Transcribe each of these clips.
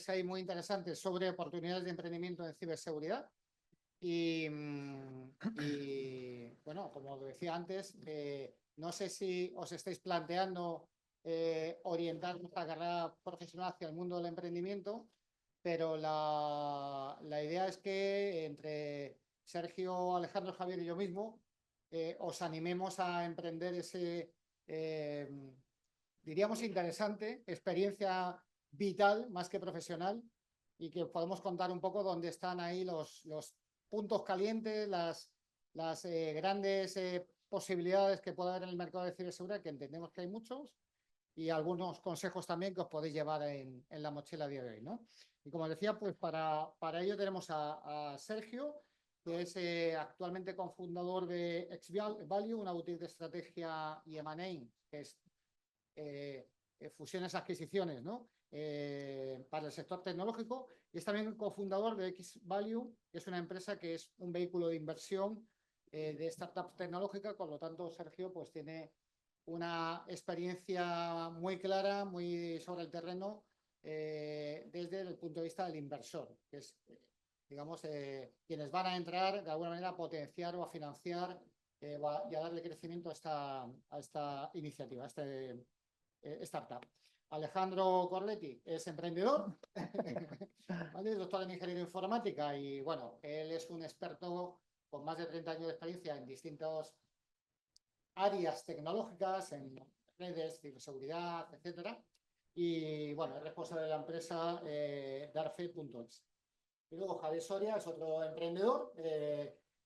tenéis ahí muy interesantes sobre oportunidades de emprendimiento en ciberseguridad. Bueno, como decía antes, no sé si os estáis planteando orientar vuestra carrera profesional hacia el mundo del emprendimiento, pero la idea es que entre Sergio, Alejandro, Javier y yo mismo os animemos a emprender ese, diríamos, interesante experiencia vital más que profesional, y que podemos contar un poco dónde están ahí los puntos calientes, las grandes posibilidades que puede haber en el mercado de ciberseguridad, que entendemos que hay muchos, y algunos consejos también que os podéis llevar en la mochila a día de hoy, ¿no? Y como decía, pues para ello tenemos a Sergio, que es actualmente cofundador de XValue, una boutique de estrategia y M&A, que es fusiones, adquisiciones, ¿no? Para el sector tecnológico, y es también cofundador de XValue, que es una empresa que es un vehículo de inversión de startups tecnológicas. Con lo tanto, Sergio pues tiene una experiencia muy clara, muy sobre el terreno, desde el punto de vista del inversor, que es, digamos, quienes van a entrar de alguna manera a potenciar o a financiar y a darle crecimiento a esta iniciativa, a este startup. Alejandro Corletti es emprendedor, ¿vale? Es doctor en ingeniería informática, y bueno, él es un experto con más de 30 años de experiencia en distintas áreas tecnológicas, en redes, ciberseguridad, etcétera. Y bueno, es responsable de la empresa Darfe.es. Y luego Javier Soria es otro emprendedor.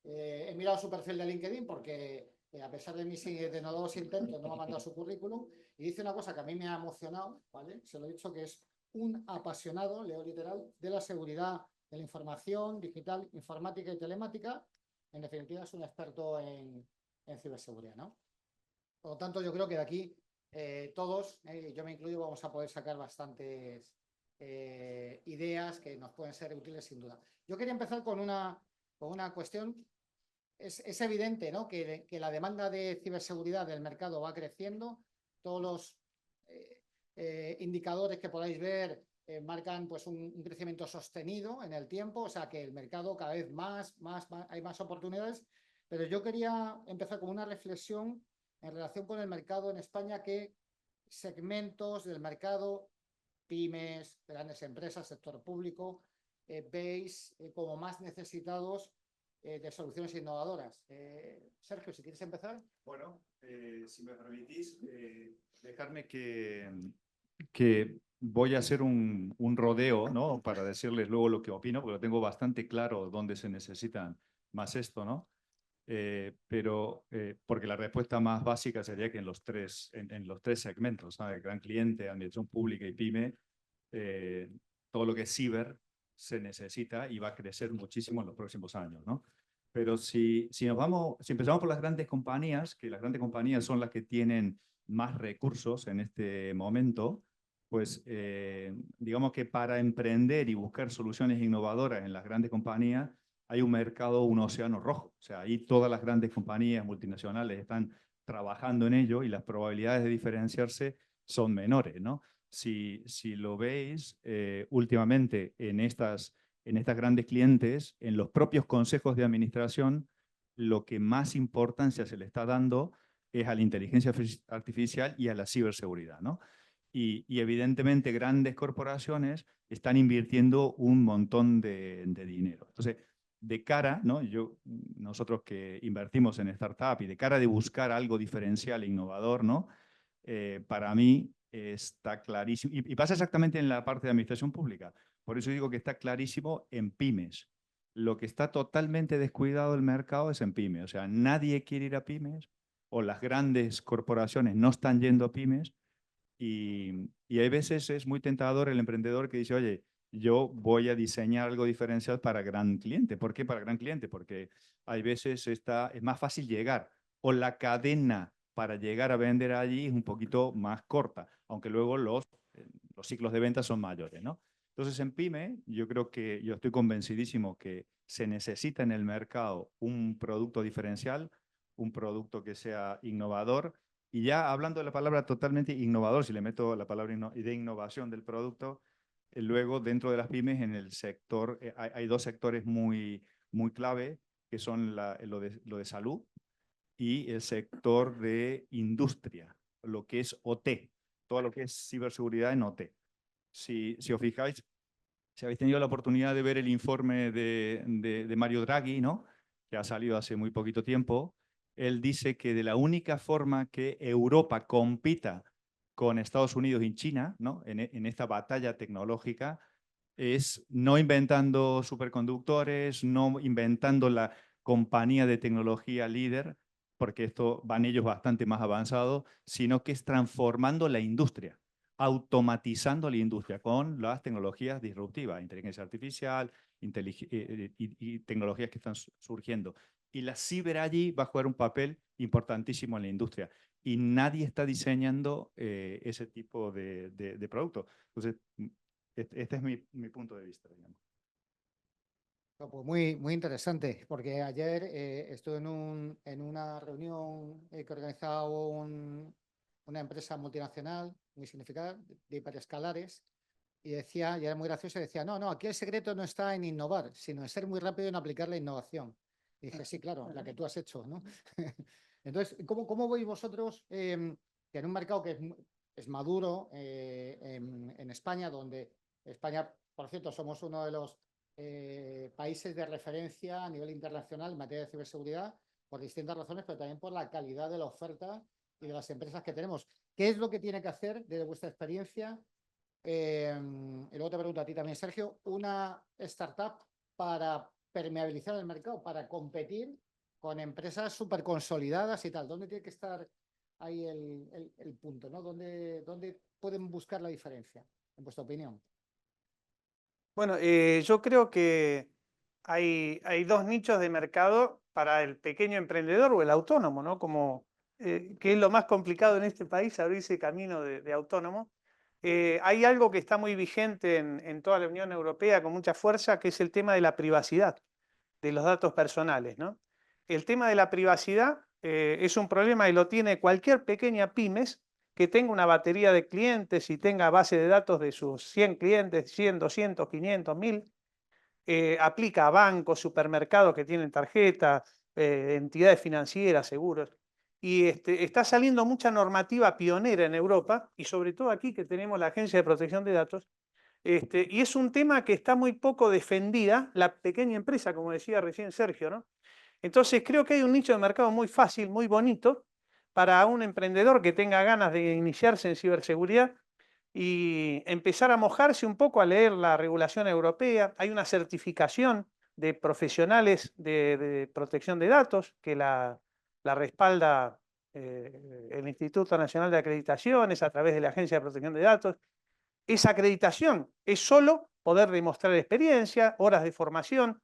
He mirado su perfil de LinkedIn porque a pesar de mis denodados intentos no me ha mandado su currículum, y dice una cosa que a mí me ha emocionado, ¿vale? Se lo he dicho, que es un apasionado, leo literal, de la seguridad de la información digital, informática y telemática. En definitiva, es un experto en ciberseguridad, ¿no? Por lo tanto, yo creo que de aquí todos, yo me incluyo, vamos a poder sacar bastantes ideas que nos pueden ser útiles sin duda. Yo quería empezar con una cuestión. Es evidente, ¿no?, que la demanda de ciberseguridad del mercado va creciendo. Todos los indicadores que podáis ver marcan pues un crecimiento sostenido en el tiempo, o sea que el mercado cada vez hay más oportunidades. Pero yo quería empezar con una reflexión en relación con el mercado en España. ¿Qué segmentos del mercado, pymes, grandes empresas, sector público, veis como más necesitados de soluciones innovadoras? Sergio, si quieres empezar. Bueno, si me permitís, dejarme que voy a hacer un rodeo, ¿no?, para decirles luego lo que opino, porque lo tengo bastante claro dónde se necesitan más esto, ¿no? Porque la respuesta más básica sería que en los tres segmentos, ¿sabes? Gran cliente, administración pública y pyme, todo lo que es ciber se necesita y va a crecer muchísimo en los próximos años, ¿no? Pero si empezamos por las grandes compañías, que las grandes compañías son las que tienen más recursos en este momento, pues digamos que para emprender y buscar soluciones innovadoras en las grandes compañías hay un mercado, un océano rojo. O sea, ahí todas las grandes compañías multinacionales están trabajando en ello y las probabilidades de diferenciarse son menores, ¿no? Si lo veis últimamente en estas grandes clientes, en los propios consejos de administración, lo que más importancia se le está dando es a la inteligencia artificial y a la ciberseguridad, ¿no? Y evidentemente grandes corporaciones están invirtiendo un montón de dinero. Entonces, de cara, ¿no?, nosotros que invertimos en startup y de cara de buscar algo diferencial e innovador, ¿no?, para mí está clarísimo. Y pasa exactamente en la parte de administración pública. Por eso digo que está clarísimo en pymes. Lo que está totalmente descuidado el mercado es en pymes. O sea, nadie quiere ir a pymes, o las grandes corporaciones no están yendo a pymes. Y hay veces es muy tentador el emprendedor que dice, oye, yo voy a diseñar algo diferencial para gran cliente. ¿Por qué para gran cliente? Porque hay veces es más fácil llegar, o la cadena para llegar a vender allí es un poquito más corta, aunque luego los ciclos de venta son mayores, ¿no? Entonces, en PYME, yo estoy convencidísimo que se necesita en el mercado un producto diferencial, un producto que sea innovador. Y ya hablando de la palabra totalmente innovador, si le meto la palabra de innovación del producto, Luego, dentro de las pymes, en el sector, hay dos sectores muy clave, que son lo de salud y el sector de industria, lo que es OT, todo lo que es ciberseguridad en OT. Si os fijáis, si habéis tenido la oportunidad de ver el informe de Mario Draghi, ¿no?, que ha salido hace muy poquito tiempo, él dice que de la única forma que Europa compita con Estados Unidos y China, ¿no?, en esta batalla tecnológica, es no inventando superconductores, no inventando la compañía de tecnología líder, porque esto van ellos bastante más avanzados, sino que es transformando la industria, automatizando la industria con las tecnologías disruptivas, inteligencia artificial y tecnologías que están surgiendo. Y la ciber allí va a jugar un papel importantísimo en la industria. Y nadie está diseñando ese tipo de productos. Entonces, este es mi punto de vista, digamos. No, pues muy interesante, porque ayer estuve en una reunión que organizaba una empresa multinacional muy significativa de hiperescalares y decía, y era muy gracioso, decía, no, aquí el secreto no está en innovar, sino en ser muy rápido en aplicar la innovación. Y dije, sí, claro, la que tú has hecho, ¿no? Entonces, ¿cómo veis vosotros que en un mercado que es maduro en España, donde España, por cierto, somos uno de los países de referencia a nivel internacional en materia de ciberseguridad, por distintas razones, pero también por la calidad de la oferta y de las empresas que tenemos? ¿Qué es lo que tiene que hacer, desde vuestra experiencia? Y luego te pregunto a ti también, Sergio, una startup para permeabilizar el mercado, para competir con empresas súper consolidadas y tal. ¿Dónde tiene que estar ahí el punto, ¿no? ¿Dónde pueden buscar la diferencia, en vuestra opinión? Bueno, yo creo que hay dos nichos de mercado para el pequeño emprendedor o el autónomo, ¿no? Como, que es lo más complicado en este país, abrirse camino de autónomo. Hay algo que está muy vigente en toda la Unión Europea con mucha fuerza, que es el tema de la privacidad de los datos personales, ¿no? El tema de la privacidad es un problema y lo tiene cualquier pequeña pymes que tenga una batería de clientes y tenga base de datos de sus 100 clientes, 100, 200, 500, 1000, aplica a bancos, supermercados que tienen tarjeta, entidades financieras, seguros. Y está saliendo mucha normativa pionera en Europa y sobre todo aquí que tenemos la Agencia de Protección de Datos. Y es un tema que está muy poco defendida la pequeña empresa, como decía recién Sergio, ¿no? Entonces creo que hay un nicho de mercado muy fácil, muy bonito, para un emprendedor que tenga ganas de iniciarse en ciberseguridad y empezar a mojarse un poco a leer la regulación europea. Hay una certificación de profesionales de protección de datos que la respalda el Instituto Nacional de Acreditaciones a través de la Agencia de Protección de Datos. Esa acreditación es solo poder demostrar experiencia, horas de formación,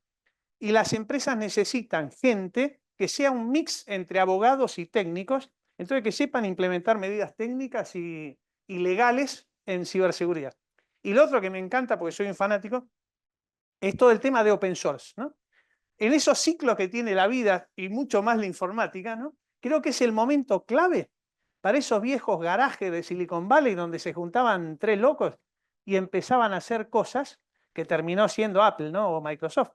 y las empresas necesitan gente que sea un mix entre abogados y técnicos, entonces que sepan implementar medidas técnicas y legales en ciberseguridad. Y lo otro que me encanta, porque soy un fanático, es todo el tema de open source, ¿no? En esos ciclos que tiene la vida y mucho más la informática, ¿no? Creo que es el momento clave para esos viejos garajes de Silicon Valley donde se juntaban tres locos y empezaban a hacer cosas que terminó siendo Apple, ¿no?, o Microsoft.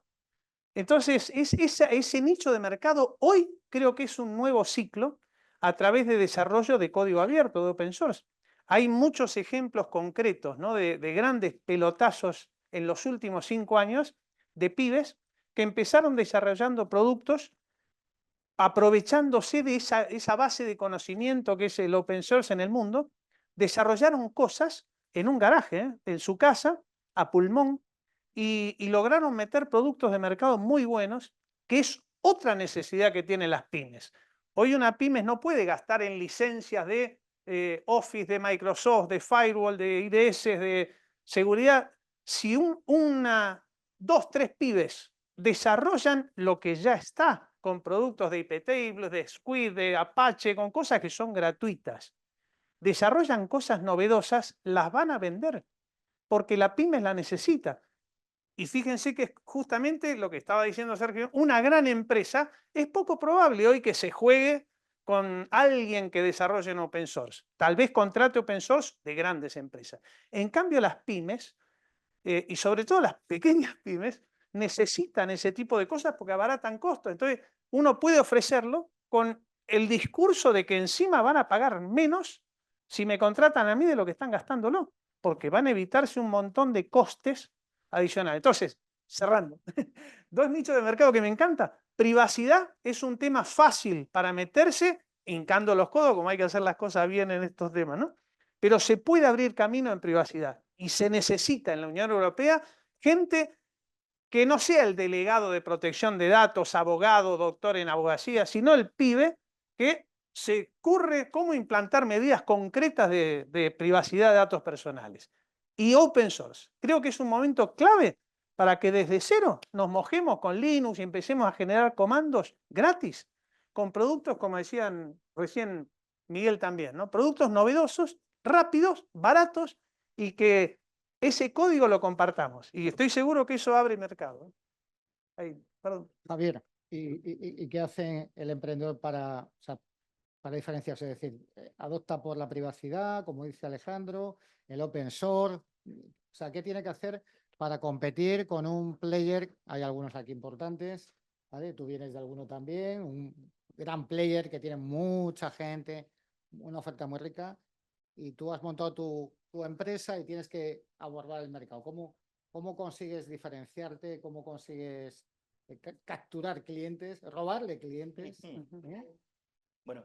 Entonces, ese nicho de mercado hoy creo que es un nuevo ciclo a través de desarrollo de código abierto, de open source. Hay muchos ejemplos concretos, ¿no?, de grandes pelotazos en los últimos 5 años de pibes que empezaron desarrollando productos aprovechándose de esa base de conocimiento que es el open source en el mundo, desarrollaron cosas en un garaje, en su casa, a pulmón, y lograron meter productos de mercado muy buenos, que es otra necesidad que tienen las pymes. Hoy una pyme no puede gastar en licencias de Office, de Microsoft, de Firewall, de IDS, de seguridad. Si dos, tres pibes desarrollan lo que ya está, con productos de iptables, de Squid, de Apache, con cosas que son gratuitas, desarrollan cosas novedosas, las van a vender, porque la pyme la necesita. Y fíjense que es justamente lo que estaba diciendo Sergio, una gran empresa, es poco probable hoy que se juegue con alguien que desarrolle en open source. Tal vez contrate open source de grandes empresas. En cambio, las pymes y sobre todo las pequeñas pymes necesitan ese tipo de cosas porque abaratan costos. Entonces, uno puede ofrecerlo con el discurso de que encima van a pagar menos si me contratan a mí de lo que están gastándolo, porque van a evitarse un montón de costes adicionales. Entonces, cerrando, dos nichos de mercado que me encanta. Privacidad es un tema fácil para meterse hincando los codos, como hay que hacer las cosas bien en estos temas, ¿no? Pero se puede abrir camino en privacidad y se necesita en la Unión Europea gente que no sea el delegado de protección de datos, abogado, doctor en abogacía, sino el pibe que se ocurre cómo implantar medidas concretas de privacidad de datos personales. Y open source. Creo que es un momento clave para que desde cero nos mojemos con Linux y empecemos a generar comandos gratis con productos, como decían recién Miguel también, ¿no? Productos novedosos, rápidos, baratos y que ese código lo compartamos. Y estoy seguro que eso abre mercado. Ahí, perdón. Javier, ¿y qué hace el emprendedor o sea, para diferenciarse? Es decir, adopta por la privacidad, como dice Alejandro, el open source. O sea, ¿qué tiene que hacer para competir con un player? Hay algunos aquí importantes, ¿vale? Tú vienes de alguno también, un gran player que tiene mucha gente, una oferta muy rica, y tú has montado tu empresa y tienes que abordar el mercado. ¿Cómo consigues diferenciarte? ¿Cómo consigues capturar clientes, robarle clientes? Bueno,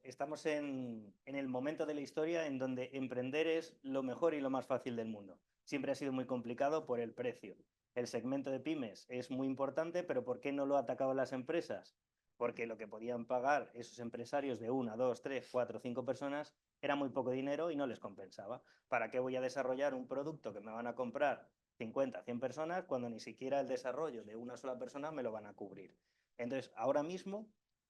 estamos en el momento de la historia en donde emprender es lo mejor y lo más fácil del mundo. Siempre ha sido muy complicado por el precio. El segmento de pymes es muy importante, pero ¿por qué no lo atacaban las empresas? Porque lo que podían pagar esos empresarios de 1, 2, 3, 4, 5 personas era muy poco dinero y no les compensaba. ¿Para qué voy a desarrollar un producto que me van a comprar 50, 100 personas cuando ni siquiera el desarrollo de una sola persona me lo van a cubrir? Entonces, ahora mismo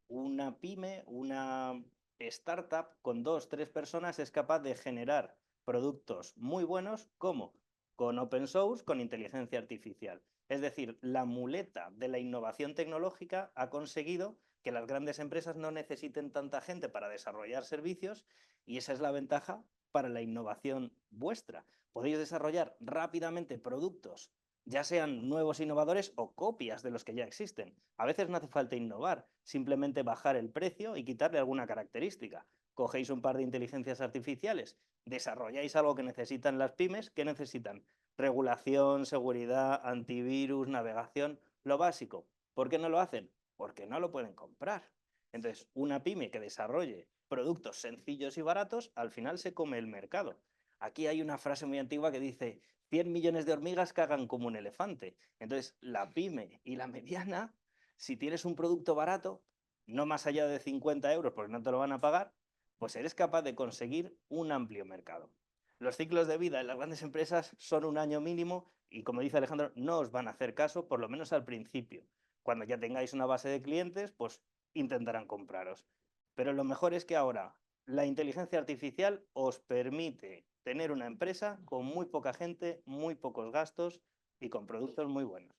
una pyme, una startup con 2, 3 personas es capaz de generar productos muy buenos, como con open source, con inteligencia artificial. Es decir, la muleta de la innovación tecnológica ha conseguido que las grandes empresas no necesiten tanta gente para desarrollar servicios, y esa es la ventaja para la innovación vuestra. Podéis desarrollar rápidamente productos, ya sean nuevos innovadores o copias de los que ya existen. A veces no hace falta innovar, simplemente bajar el precio y quitarle alguna característica. Cogéis un par de inteligencias artificiales, desarrolláis algo que necesitan las pymes. ¿Qué necesitan? Regulación, seguridad, antivirus, navegación, lo básico. ¿Por qué no lo hacen? Porque no lo pueden comprar. Entonces, una pyme que desarrolle productos sencillos y baratos, al final se come el mercado. Aquí hay una frase muy antigua que dice: 100 millones de hormigas cagan como un elefante. Entonces, la pyme y la mediana, si tienes un producto barato, no más allá de 50 euros, porque no te lo van a pagar, pues eres capaz de conseguir un amplio mercado. Los ciclos de vida en las grandes empresas son 1 año mínimo y, como dice Alejandro, no os van a hacer caso, por lo menos al principio. Cuando ya tengáis una base de clientes, pues intentarán compraros. Pero lo mejor es que ahora la inteligencia artificial os permite tener una empresa con muy poca gente, muy pocos gastos y con productos muy buenos.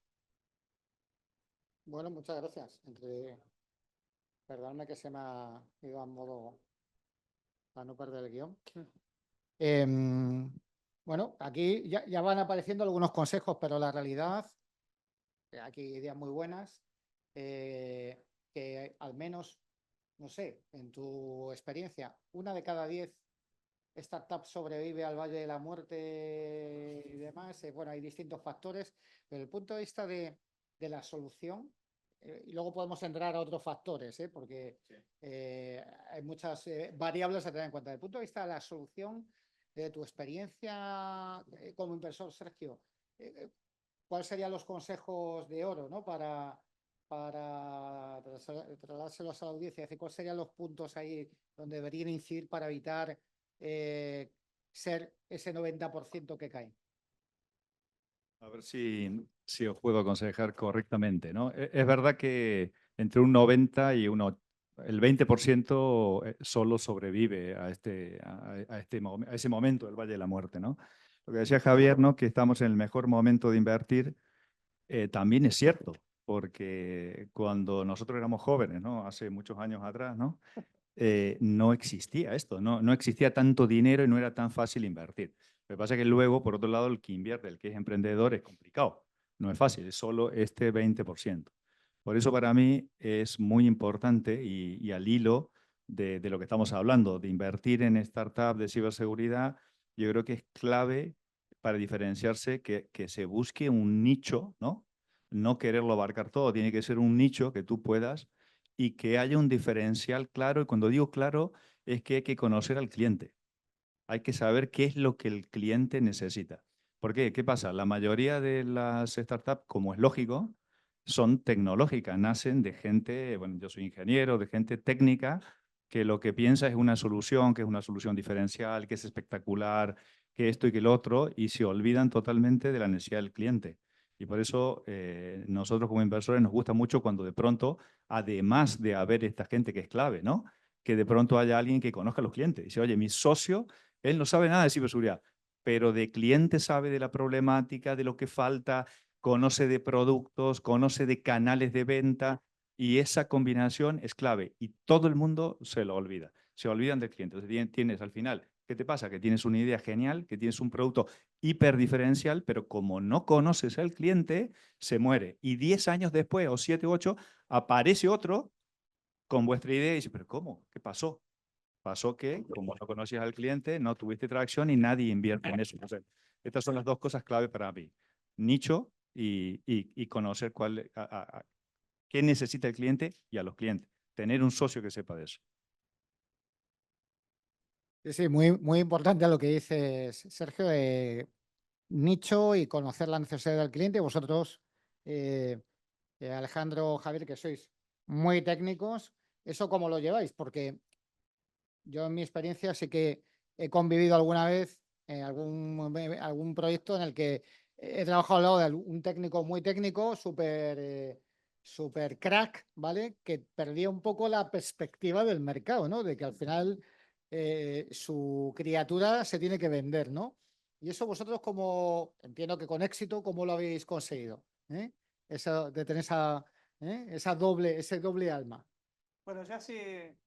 Bueno, muchas gracias. Perdóname que se me ha ido a modo para no perder el guión. Bueno, aquí ya van apareciendo algunos consejos, pero la realidad, aquí hay ideas muy buenas, que al menos, no sé, en tu experiencia, 1 de cada 10 startups sobrevive al Valle de la Muerte y demás. Bueno, hay distintos factores, pero el punto de vista de la solución, y luego podemos entrar a otros factores, porque sí, hay muchas variables a tener en cuenta. Desde el punto de vista de la solución, de tu experiencia como inversor, Sergio, ¿cuáles serían los consejos de oro, ¿no? para trasladárselos a la audiencia? Es decir, ¿cuáles serían los puntos ahí donde deberían incidir para evitar ser ese 90% que cae? A ver si os puedo aconsejar correctamente, ¿no? Es verdad que entre un 90 y el 20% solo sobrevive a ese momento del Valle de la Muerte, ¿no? Lo que decía Javier, ¿no? Que estamos en el mejor momento de invertir, también es cierto, porque cuando nosotros éramos jóvenes, ¿no? Hace muchos años atrás, ¿no? No existía esto, no existía tanto dinero y no era tan fácil invertir. Lo que pasa es que luego, por otro lado, el que invierte, el que es emprendedor, es complicado. No es fácil, es solo este 20%. Por eso para mí es muy importante y al hilo de lo que estamos hablando, de invertir en startups de ciberseguridad, yo creo que es clave para diferenciarse que se busque un nicho, ¿no? No quererlo abarcar todo, tiene que ser un nicho que tú puedas y que haya un diferencial claro. Y cuando digo claro, es que hay que conocer al cliente. Hay que saber qué es lo que el cliente necesita. ¿Por qué? ¿Qué pasa? La mayoría de las startups, como es lógico, son tecnológicas, nacen de gente, bueno, yo soy ingeniero, de gente técnica, que lo que piensa es una solución, que es una solución diferencial, que es espectacular, que esto y que lo otro, y se olvidan totalmente de la necesidad del cliente. Y por eso nosotros como inversores nos gusta mucho cuando de pronto, además de haber esta gente que es clave, ¿no? Que de pronto haya alguien que conozca a los clientes. Dice, oye, mi socio, él no sabe nada de ciberseguridad, pero de cliente sabe de la problemática, de lo que falta, conoce de productos, conoce de canales de venta, y esa combinación es clave y todo el mundo se lo olvida. Se olvidan del cliente. Entonces tienes al final, ¿qué te pasa? Que tienes una idea genial, que tienes un producto hiperdiferencial, pero como no conoces al cliente, se muere. Y 10 años después, o 7 u 8, aparece otro con vuestra idea y dice, ¿pero cómo? ¿Qué pasó? Pasó que, como no conocías al cliente, no tuviste tracción y nadie invierte en eso. Entonces, estas son las dos cosas clave para mí. Nicho y conocer qué necesita el cliente y a los clientes. Tener un socio que sepa de eso. Sí, sí, muy importante lo que dices, Sergio, nicho y conocer la necesidad del cliente. Vosotros, Alejandro, Javier, que sois muy técnicos, ¿eso cómo lo lleváis? Porque yo en mi experiencia sí que he convivido alguna vez en algún proyecto en el que he trabajado al lado de un técnico muy técnico, súper crack, ¿vale? Que perdía un poco la perspectiva del mercado, ¿no? De que al final su criatura se tiene que vender, ¿no? Y eso vosotros como, entiendo que con éxito, ¿cómo lo habéis conseguido? ¿Eh? Eso, de tener ese doble alma. Bueno, ya hace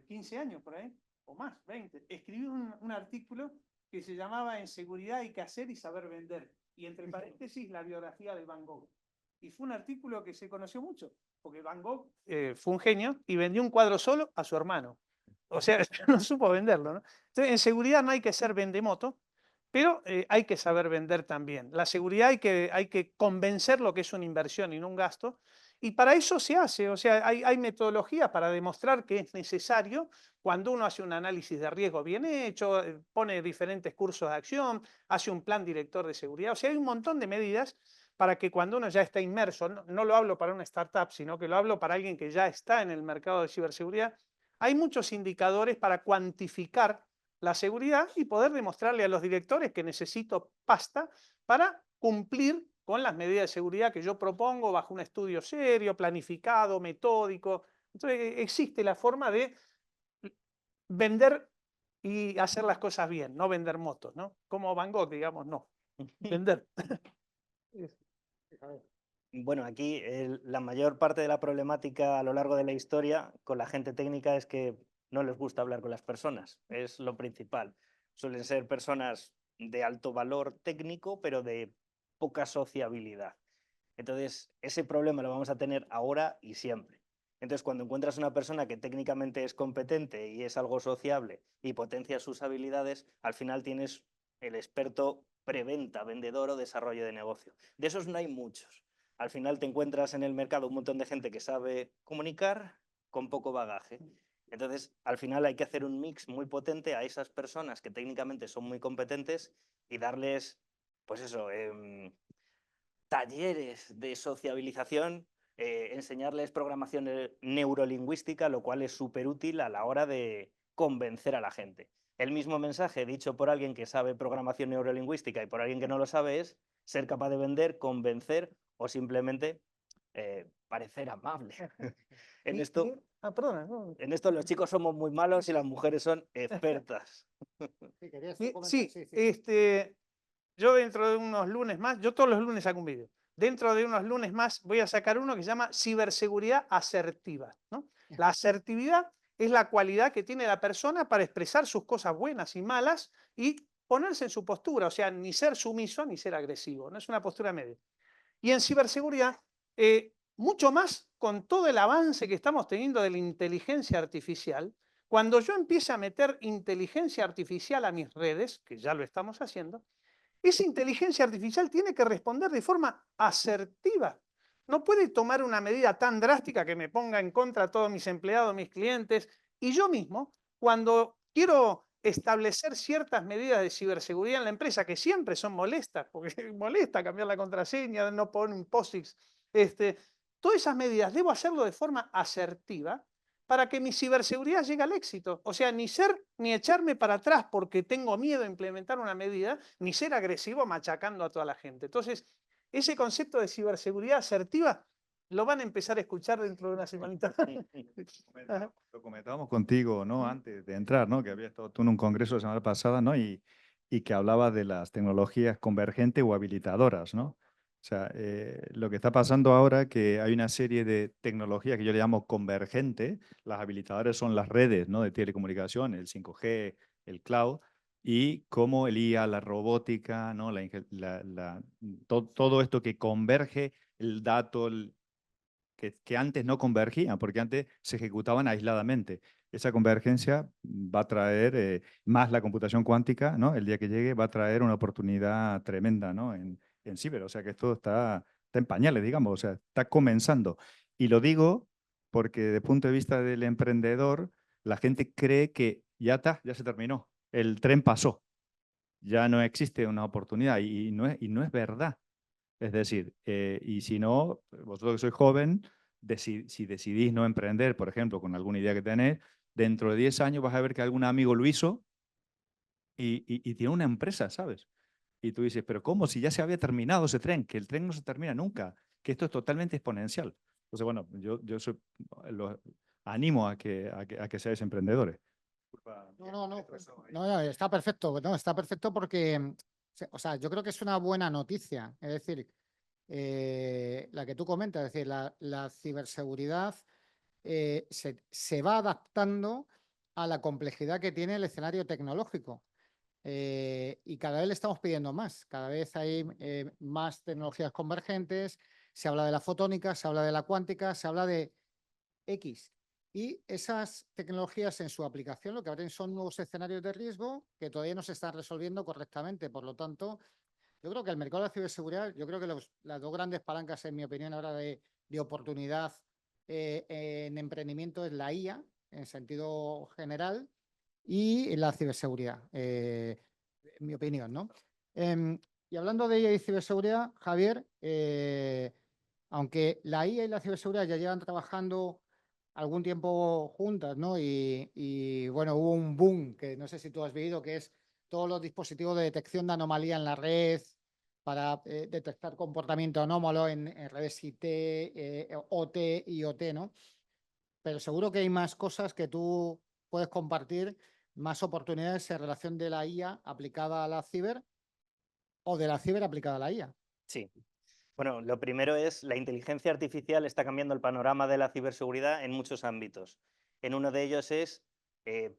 15 años por ahí, o más, 20, escribí un artículo que se llamaba En seguridad hay que hacer y saber vender. Y entre paréntesis, la biografía de Van Gogh. Y fue un artículo que se conoció mucho, porque Van Gogh fue un genio y vendió un cuadro solo a su hermano. O sea, no supo venderlo, ¿no? Entonces, en seguridad no hay que ser vendemoto, pero hay que saber vender también. La seguridad hay que convencer lo que es una inversión y no un gasto. Y para eso se hace, o sea, hay metodologías para demostrar que es necesario cuando uno hace un análisis de riesgo bien hecho, pone diferentes cursos de acción, hace un plan director de seguridad. O sea, hay un montón de medidas para que cuando uno ya está inmerso, no lo hablo para una startup, sino que lo hablo para alguien que ya está en el mercado de ciberseguridad, hay muchos indicadores para cuantificar la seguridad y poder demostrarle a los directores que necesito pasta para cumplir con las medidas de seguridad que yo propongo bajo un estudio serio, planificado, metódico. Entonces existe la forma de vender y hacer las cosas bien, no vender motos, ¿no? Como Van Gogh, digamos, no. Vender. Bueno, aquí la mayor parte de la problemática a lo largo de la historia con la gente técnica es que no les gusta hablar con las personas, es lo principal. Suelen ser personas de alto valor técnico, pero de poca sociabilidad. Entonces, ese problema lo vamos a tener ahora y siempre. Entonces, cuando encuentras una persona que técnicamente es competente y es algo sociable y potencia sus habilidades, al final tienes el experto preventa, vendedor o desarrollo de negocio. De esos no hay muchos. Al final te encuentras en el mercado un montón de gente que sabe comunicar con poco bagaje. Entonces, al final hay que hacer un mix muy potente a esas personas que técnicamente son muy competentes y darles, pues eso, talleres de sociabilización, enseñarles programación neurolingüística, lo cual es súper útil a la hora de convencer a la gente. El mismo mensaje dicho por alguien que sabe programación neurolingüística y por alguien que no lo sabe es ser capaz de vender, convencer o simplemente parecer amable. En esto los chicos somos muy malos y las mujeres son expertas. Yo dentro de unos lunes más, yo todos los lunes saco un vídeo. Dentro de unos lunes más voy a sacar uno que se llama ciberseguridad asertiva, ¿no? La asertividad es la cualidad que tiene la persona para expresar sus cosas buenas y malas y ponerse en su postura, o sea, ni ser sumiso ni ser agresivo, no es una postura media. Y en ciberseguridad, mucho más con todo el avance que estamos teniendo de la inteligencia artificial, cuando yo empiece a meter inteligencia artificial a mis redes, que ya lo estamos haciendo, esa inteligencia artificial tiene que responder de forma asertiva. No puede tomar una medida tan drástica que me ponga en contra a todos mis empleados, mis clientes, y yo mismo, cuando quiero establecer ciertas medidas de ciberseguridad en la empresa, que siempre son molestas, porque molesta cambiar la contraseña, no poner un POSIX, todas esas medidas debo hacerlo de forma asertiva para que mi ciberseguridad llegue al éxito. O sea, ni ser ni echarme para atrás porque tengo miedo a implementar una medida, ni ser agresivo machacando a toda la gente. Entonces, ese concepto de ciberseguridad asertiva lo van a empezar a escuchar dentro de una semanita. Lo comentábamos contigo, ¿no? Antes de entrar, ¿no? Que había estado tú en un congreso la semana pasada, ¿no? Y que hablaba de las tecnologías convergentes o habilitadoras, ¿no? O sea, lo que está pasando ahora que hay una serie de tecnologías que yo le llamo convergente. Las habilitadoras son las redes, ¿no? De telecomunicación, el 5G, el cloud, y como el IA, la robótica, ¿no? Todo esto que converge el dato, que antes no convergían, porque antes se ejecutaban aisladamente. Esa convergencia va a traer más la computación cuántica, ¿no? El día que llegue va a traer una oportunidad tremenda, ¿no? En ciber. O sea que esto está en pañales, digamos, o sea, está comenzando. Y lo digo porque desde el punto de vista del emprendedor, la gente cree que ya está, ya se terminó. El tren pasó. Ya no existe una oportunidad y no es verdad. Es decir, y si no, vosotros que sois joven, si decidís no emprender, por ejemplo, con alguna idea que tenéis, dentro de 10 años vas a ver que algún amigo lo hizo y tiene una empresa, ¿sabes? Y tú dices, pero ¿cómo? Si ya se había terminado ese tren, que el tren no se termina nunca, que esto es totalmente exponencial. Entonces, bueno, los animo a que seáis emprendedores. No, está perfecto, no, está perfecto porque, o sea, yo creo que es una buena noticia. Es decir, la que tú comentas, es decir, la ciberseguridad se va adaptando a la complejidad que tiene el escenario tecnológico. Y cada vez le estamos pidiendo más, cada vez hay más tecnologías convergentes, se habla de la fotónica, se habla de la cuántica, se habla de X. Y esas tecnologías en su aplicación lo que abren son nuevos escenarios de riesgo que todavía no se están resolviendo correctamente. Por lo tanto, yo creo que el mercado de la ciberseguridad, yo creo que las dos grandes palancas, en mi opinión, ahora de oportunidad en emprendimiento es la IA, en sentido general, y la ciberseguridad, en mi opinión, ¿no? Y hablando de IA y ciberseguridad, Javier, aunque la IA y la ciberseguridad ya llevan trabajando algún tiempo juntas, ¿no? Y bueno, hubo un boom que no sé si tú has vivido, que es todos los dispositivos de detección de anomalía en la red para detectar comportamiento anómalo en redes IT, OT, IoT, ¿no? Pero seguro que hay más cosas que tú puedes compartir, más oportunidades en relación de la IA aplicada a la ciber o de la ciber aplicada a la IA. Sí. Bueno, lo primero es la inteligencia artificial está cambiando el panorama de la ciberseguridad en muchos ámbitos. En uno de ellos es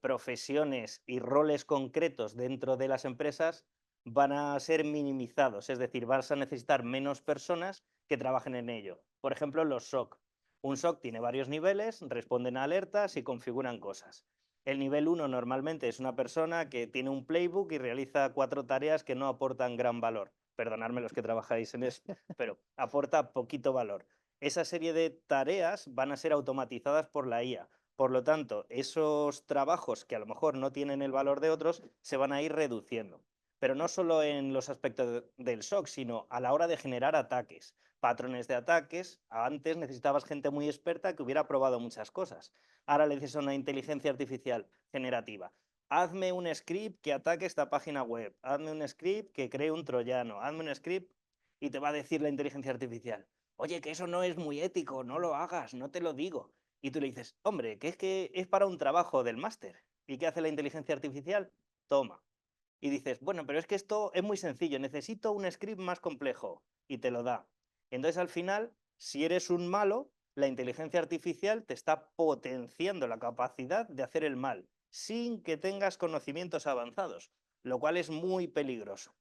profesiones y roles concretos dentro de las empresas van a ser minimizados, es decir, vas a necesitar menos personas que trabajen en ello. Por ejemplo, los SOC. Un SOC tiene varios niveles, responden a alertas y configuran cosas. El nivel 1 normalmente es una persona que tiene un playbook y realiza 4 tareas que no aportan gran valor. Perdonadme los que trabajáis en eso, pero aporta poquito valor. Esa serie de tareas van a ser automatizadas por la IA. Por lo tanto, esos trabajos que a lo mejor no tienen el valor de otros se van a ir reduciendo. Pero no solo en los aspectos del SOC, sino a la hora de generar ataques, patrones de ataques. Antes necesitabas gente muy experta que hubiera probado muchas cosas. Ahora le dices a una inteligencia artificial generativa: hazme un script que ataque esta página web, hazme un script que cree un troyano, hazme un script, y te va a decir la inteligencia artificial: oye, que eso no es muy ético, no lo hagas, no te lo digo. Y tú le dices: hombre, que es para un trabajo del máster. ¿Y qué hace la inteligencia artificial? Toma. Y dices: bueno, pero es que esto es muy sencillo, necesito un script más complejo. Y te lo da. Entonces, al final, si eres un malo, la inteligencia artificial te está potenciando la capacidad de hacer el mal, sin que tengas conocimientos avanzados. lo cual es muy peligroso.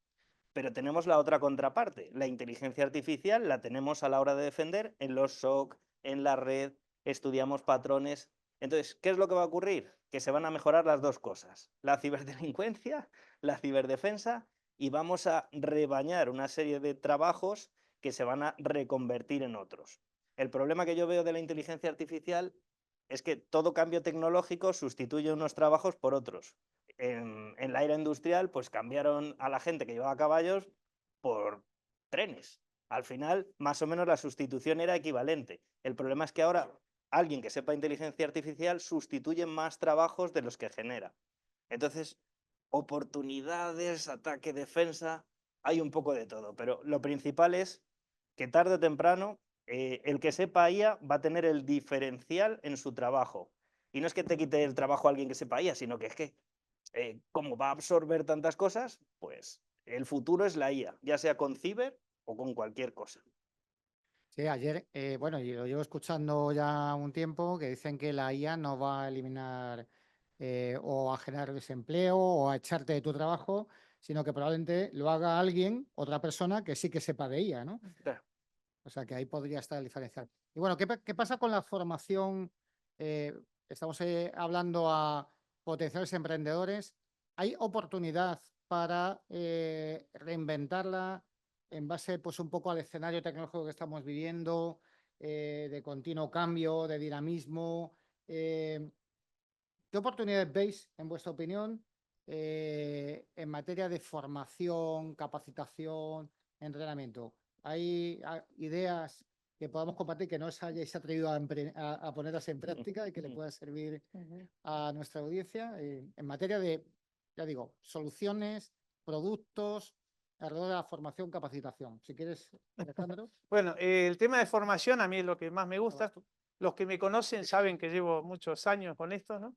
Pero tenemos la otra contraparte. La inteligencia artificial la tenemos a la hora de defender en los SOC, en la red, estudiamos patrones. Entonces, ¿qué es lo que va a ocurrir? Que se van a mejorar las dos cosas, la ciberdelincuencia, la ciberdefensa, y vamos a rebañar una serie de trabajos que se van a reconvertir en otros. El problema que yo veo de la inteligencia artificial es que todo cambio tecnológico sustituye unos trabajos por otros. En la era industrial, pues cambiaron a la gente que llevaba caballos por trenes. Al final, más o menos la sustitución era equivalente. El problema es que ahora alguien que sepa inteligencia artificial sustituye más trabajos de los que genera. Entonces, oportunidades, ataque, defensa, hay un poco de todo, pero lo principal es que tarde o temprano el que sepa IA va a tener el diferencial en su trabajo. Y no es que te quite el trabajo a alguien que sepa IA, sino que es que como va a absorber tantas cosas, pues el futuro es la IA, ya sea con ciber o con cualquier cosa. Sí, ayer, bueno, y lo llevo escuchando ya un tiempo, que dicen que la IA no va a eliminar o a generar desempleo o a echarte de tu trabajo, sino que probablemente lo haga alguien, otra persona que sí que sepa de ella, ¿no? Claro. O sea, que ahí podría estar el diferencial. Y bueno, ¿qué pasa con la formación? Estamos hablando a potenciales emprendedores. ¿Hay oportunidad para reinventarla en base, pues, un poco al escenario tecnológico que estamos viviendo, de continuo cambio, de dinamismo? ¿Qué oportunidades veis, en vuestra opinión, en materia de formación, capacitación, entrenamiento? ¿Hay ideas que podamos compartir que no os hayáis atrevido a ponerlas en práctica y que le pueda servir a nuestra audiencia en materia de, ya digo, soluciones, productos, alrededor de la formación, capacitación? Si quieres, Alejandro. Bueno, el tema de formación a mí es lo que más me gusta. Los que me conocen saben que llevo muchos años con esto, ¿no?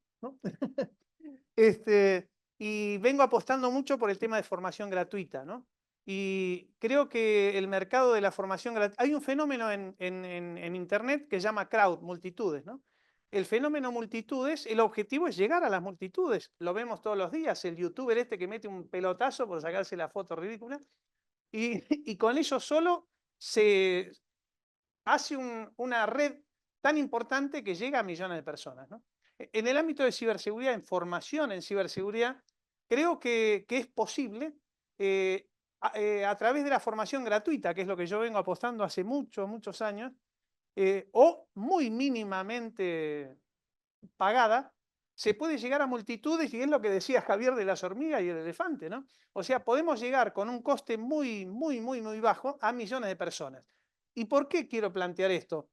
Y vengo apostando mucho por el tema de formación gratuita, ¿no? Y creo que el mercado de la formación gratuita... Hay un fenómeno en Internet que se llama crowd, multitudes, ¿no? El fenómeno multitudes, el objetivo es llegar a las multitudes. Lo vemos todos los días, el youtuber este que mete un pelotazo por sacarse la foto ridícula. Y con eso solo se hace una red tan importante que llega a millones de personas, ¿no? En el ámbito de ciberseguridad, en formación en ciberseguridad, creo que es posible a través de la formación gratuita, que es lo que yo vengo apostando hace muchos años, o muy mínimamente pagada, se puede llegar a multitudes, y es lo que decía Javier de las hormigas y el elefante, ¿no? O sea, podemos llegar con un coste muy bajo a millones de personas. ¿Y por qué quiero plantear esto?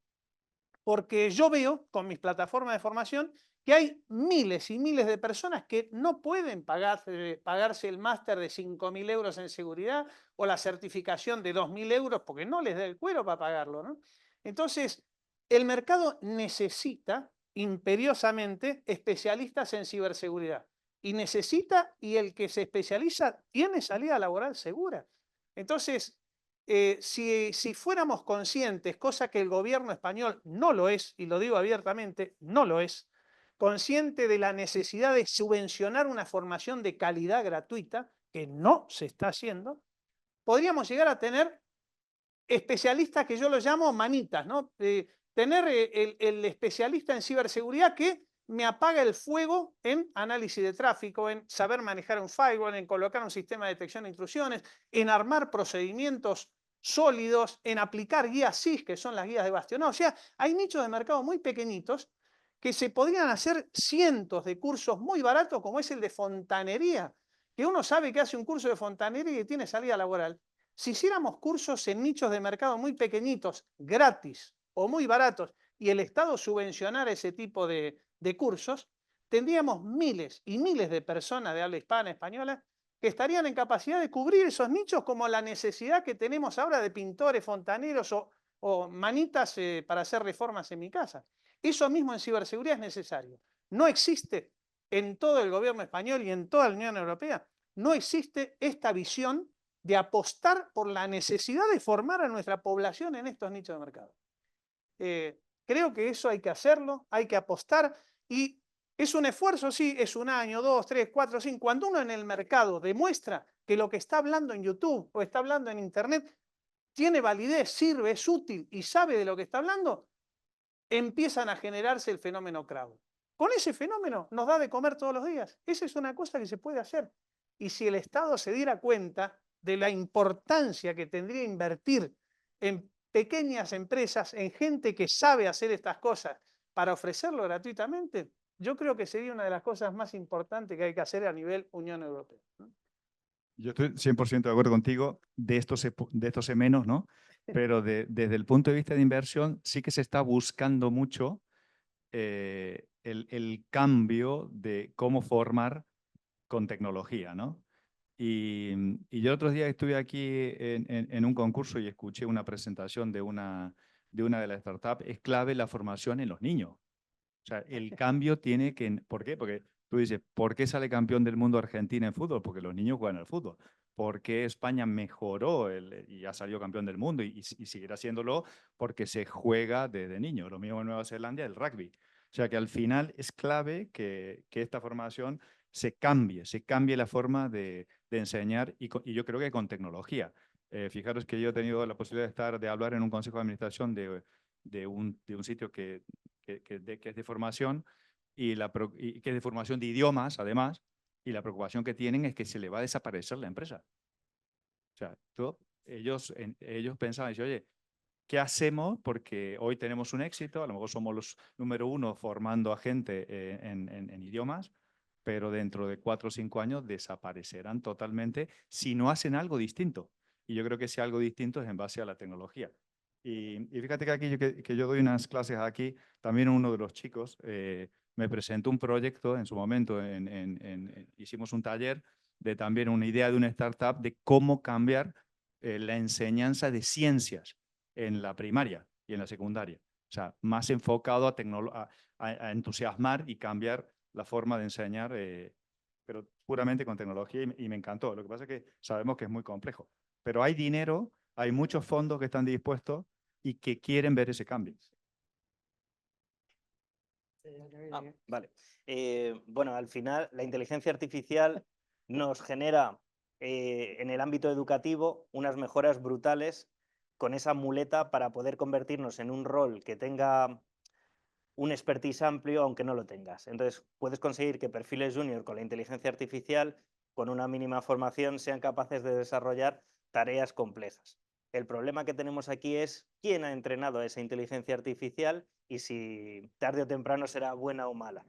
Porque yo veo con mis plataformas de formación que hay miles y miles de personas que no pueden pagarse el máster de 5.000 euros en seguridad o la certificación de 2.000 euros porque no les da el cuero para pagarlo, ¿no? Entonces, el mercado necesita imperiosamente especialistas en ciberseguridad. Y necesita, y el que se especializa tiene salida laboral segura. Entonces, si fuéramos conscientes, cosa que el gobierno español no lo es, y lo digo abiertamente, no lo es, consciente de la necesidad de subvencionar una formación de calidad gratuita, que no se está haciendo, podríamos llegar a tener especialistas que yo los llamo manitas, ¿no? Tener el especialista en ciberseguridad que me apaga el fuego en análisis de tráfico, en saber manejar un firewall, en colocar un sistema de detección de intrusiones, en armar procedimientos sólidos, en aplicar guías SIS, que son las guías de bastionado. O sea, hay nichos de mercado muy pequeñitos que se podrían hacer cientos de cursos muy baratos, como es el de fontanería, que uno sabe que hace un curso de fontanería y tiene salida laboral. Si hiciéramos cursos en nichos de mercado muy pequeñitos, gratis o muy baratos, y el Estado subvencionara ese tipo de cursos, tendríamos miles y miles de personas de habla hispana, española, que estarían en capacidad de cubrir esos nichos, como la necesidad que tenemos ahora de pintores, fontaneros o manitas para hacer reformas en mi casa. Eso mismo en ciberseguridad es necesario. No existe en todo el gobierno español y en toda la Unión Europea, no existe esta visión de apostar por la necesidad de formar a nuestra población en estos nichos de mercado. Creo que eso hay que hacerlo, hay que apostar, y ¿Es un esfuerzo? Sí, es 1 año, 2, 3, 4, 5. Cuando uno en el mercado demuestra que lo que está hablando en YouTube o está hablando en Internet tiene validez, sirve, es útil y sabe de lo que está hablando, empiezan a generarse el fenómeno crowd. Con ese fenómeno nos da de comer todos los días. Esa es una cosa que se puede hacer. Y si el Estado se diera cuenta de la importancia que tendría invertir en pequeñas empresas, en gente que sabe hacer estas cosas para ofrecerlo gratuitamente, yo creo que sería una de las cosas más importantes que hay que hacer a nivel Unión Europea, ¿no? Yo estoy 100% de acuerdo contigo, de esto sé menos, ¿no? Pero desde el punto de vista de inversión sí que se está buscando mucho el cambio de cómo formar con tecnología, ¿no? Y yo otros días estuve aquí en un concurso y escuché una presentación de una de las startups. Es clave la formación en los niños. O sea, el cambio tiene que... ¿Por qué? Porque tú dices, ¿por qué sale campeón del mundo Argentina en fútbol? Porque los niños juegan al fútbol. ¿Por qué España mejoró y ha salido campeón del mundo y seguirá haciéndolo? Porque se juega desde niño. Lo mismo en Nueva Zelanda, el rugby. O sea que al final es clave que esta formación se cambie la forma de enseñar y yo creo que con tecnología. Fijaros que yo he tenido la posibilidad de hablar en un consejo de administración de un sitio que es de formación y que es de formación de idiomas, además, y la preocupación que tienen es que se le va a desaparecer la empresa. O sea, ellos pensaban, dicen, oye, ¿qué hacemos? Porque hoy tenemos un éxito, a lo mejor somos los número 1 formando a gente en idiomas, pero dentro de 4 o 5 años desaparecerán totalmente si no hacen algo distinto. Y yo creo que ese algo distinto es en base a la tecnología. Y fíjate que aquí que yo doy unas clases aquí, también uno de los chicos me presentó un proyecto en su momento, hicimos un taller de también una idea de una startup de cómo cambiar la enseñanza de ciencias en la primaria y en la secundaria. O sea, más enfocado a entusiasmar y cambiar la forma de enseñar, pero puramente con tecnología y me encantó. Lo que pasa es que sabemos que es muy complejo. Pero hay dinero, hay muchos fondos que están dispuestos y que quieren ver ese cambio. Vale. Bueno, al final la inteligencia artificial nos genera en el ámbito educativo unas mejoras brutales con esa muleta para poder convertirnos en un rol que tenga un expertise amplio aunque no lo tengas. Entonces, puedes conseguir que perfiles junior con la inteligencia artificial, con una mínima formación, sean capaces de desarrollar tareas complejas. El problema que tenemos aquí es quién ha entrenado a esa inteligencia artificial y si tarde o temprano será buena o mala.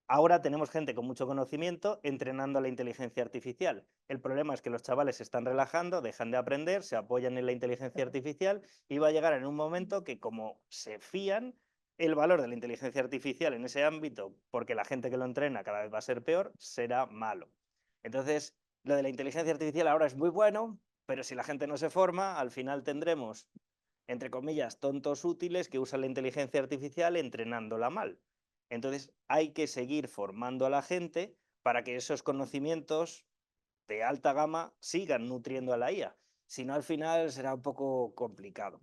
Ahora tenemos gente con mucho conocimiento entrenando a la inteligencia artificial. El problema es que los chavales se están relajando, dejan de aprender, se apoyan en la inteligencia artificial y va a llegar en un momento que como se fían, el valor de la inteligencia artificial en ese ámbito, porque la gente que lo entrena cada vez va a ser peor, será malo. Entonces, lo de la inteligencia artificial ahora es muy bueno, pero si la gente no se forma, al final tendremos, entre comillas, tontos útiles que usan la inteligencia artificial entrenándola mal. Entonces, hay que seguir formando a la gente para que esos conocimientos de alta gama sigan nutriendo a la IA. Si no, al final será un poco complicado.